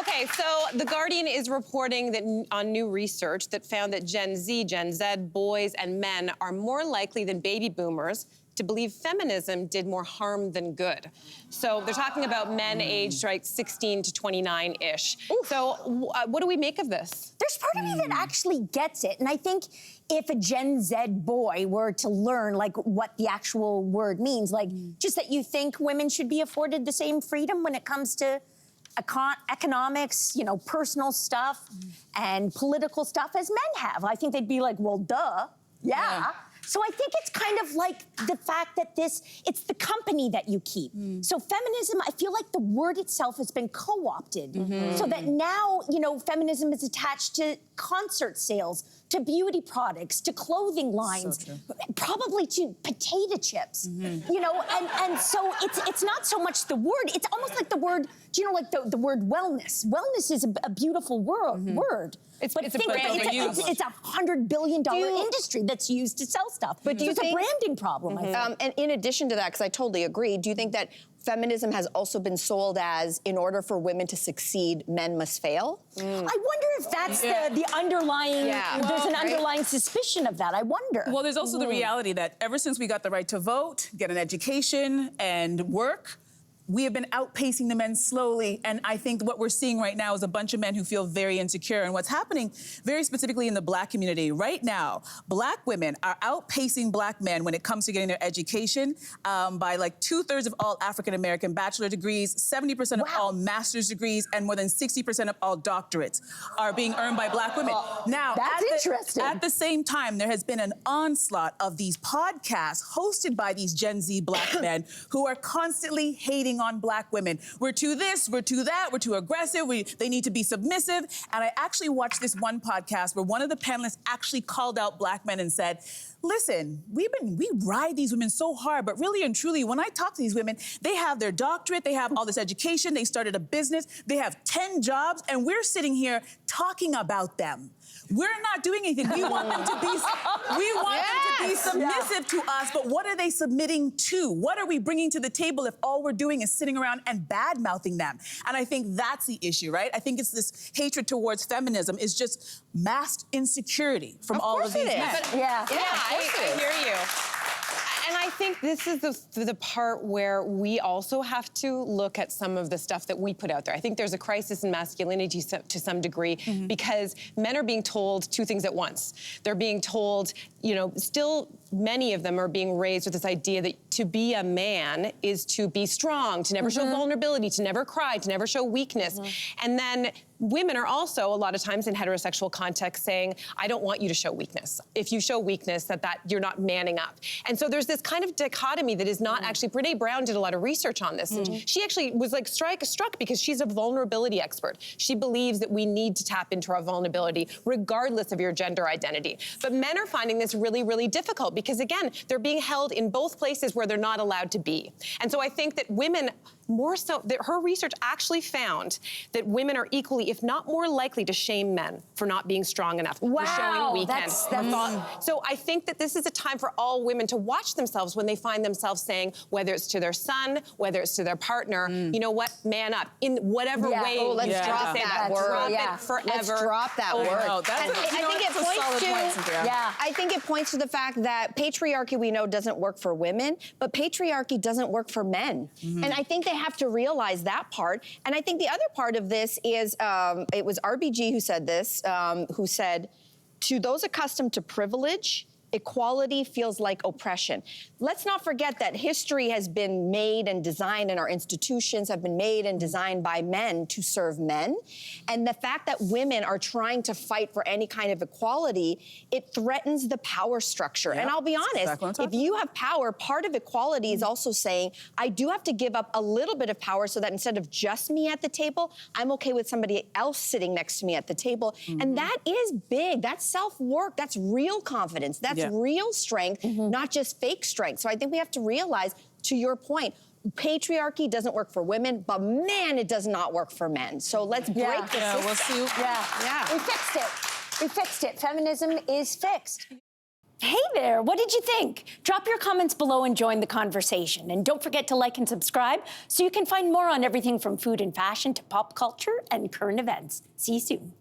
Okay, so The Guardian is reporting that on new research that found that Gen Z, boys and men are more likely than baby boomers to believe feminism did more harm than good. So they're talking about men aged like 16 to 29-ish. So what do we make of this? There's part of me that actually gets it. And I think if a Gen Z boy were to learn like what the actual word means, like just that you think women should be afforded the same freedom when it comes to economics, you know, personal stuff and political stuff as men have. I think they'd be like, well, duh, yeah. So I think it's kind of like the fact that it's the company that you keep. So feminism, I feel like the word itself has been co-opted. So that now, you know, feminism is attached to concert sales, to beauty products, to clothing lines, probably to potato chips, you know, and so it's not so much the word, it's almost like the word, do you know, like the word wellness. Wellness is a beautiful word. It's a $100 billion industry that's used to sell stuff. But do you it's think, a branding problem, I think. And in addition to that, because I totally agree, do you think that feminism has also been sold as, in order for women to succeed, men must fail? I wonder if that's the underlying, there's an underlying suspicion of that, I wonder. Well, there's also the reality that ever since we got the right to vote, get an education, and work, we have been outpacing the men slowly, and I think what we're seeing right now is a bunch of men who feel very insecure. And what's happening very specifically in the Black community right now, Black women are outpacing Black men when it comes to getting their education by like 2/3 of all African-American bachelor degrees, 70% of all master's degrees, and more than 60% of all doctorates are being earned by Black women. Now, that's interesting. At the same time, there has been an onslaught of these podcasts hosted by these Gen Z Black men who are constantly hating on Black women. We're too this, we're too that, we're too aggressive, they need to be submissive. And I actually watched this one podcast where one of the panelists actually called out Black men and said, listen, we ride these women so hard, but really and truly, when I talk to these women, they have their doctorate, they have all this education, they started a business, they have 10 jobs, and we're sitting here talking about them. We're not doing anything. We want them to be, submissive to us, but what are they submitting to? What are we bringing to the table if all we're doing is sitting around and bad-mouthing them? And I think that's the issue, right? I think it's this hatred towards feminism is just masked insecurity from all of these men. I hear you. And I think this is the part where we also have to look at some of the stuff that we put out there. I think there's a crisis in masculinity to some degree because men are being told two things at once. They're being told, you know, still many of them are being raised with this idea that to be a man is to be strong, to never show vulnerability, to never cry, to never show weakness. And then women are also, a lot of times in heterosexual context, saying, I don't want you to show weakness. If you show weakness, that you're not manning up. And so there's this kind of dichotomy that is not actually, Brené Brown did a lot of research on this. And she actually was like struck because she's a vulnerability expert. She believes that we need to tap into our vulnerability regardless of your gender identity. But men are finding this really, really difficult because again, they're being held in both places where they're not allowed to be. And so I think that women, more so, that her research actually found that women are equally, if not more likely, to shame men for not being strong enough, for showing weakness. So I think that this is a time for all women to watch themselves when they find themselves saying, whether it's to their son, whether it's to their partner, you know what, man up in whatever way. Oh, let's drop that word. Drop it forever. Let's drop that word. I think it points to the fact that patriarchy, we know, doesn't work for women, but patriarchy doesn't work for men. And I think they have to realize that part. And I think the other part of this is, it was RBG who said this, who said, to those accustomed to privilege, equality feels like oppression. Let's not forget that history has been made and designed, and our institutions have been made and designed by men to serve men. And the fact that women are trying to fight for any kind of equality, it threatens the power structure. And I'll be honest, if you have power, part of equality is also saying, I do have to give up a little bit of power so that instead of just me at the table, I'm okay with somebody else sitting next to me at the table. And that is big. That's self-work. That's real confidence. That's real strength, not just fake strength. So I think we have to realize, to your point, patriarchy doesn't work for women, but man, it does not work for men. So let's break the system. We fixed it. We fixed it. Feminism is fixed. Hey there, what did you think? Drop your comments below and join the conversation. And don't forget to like and subscribe so you can find more on everything from food and fashion to pop culture and current events. See you soon.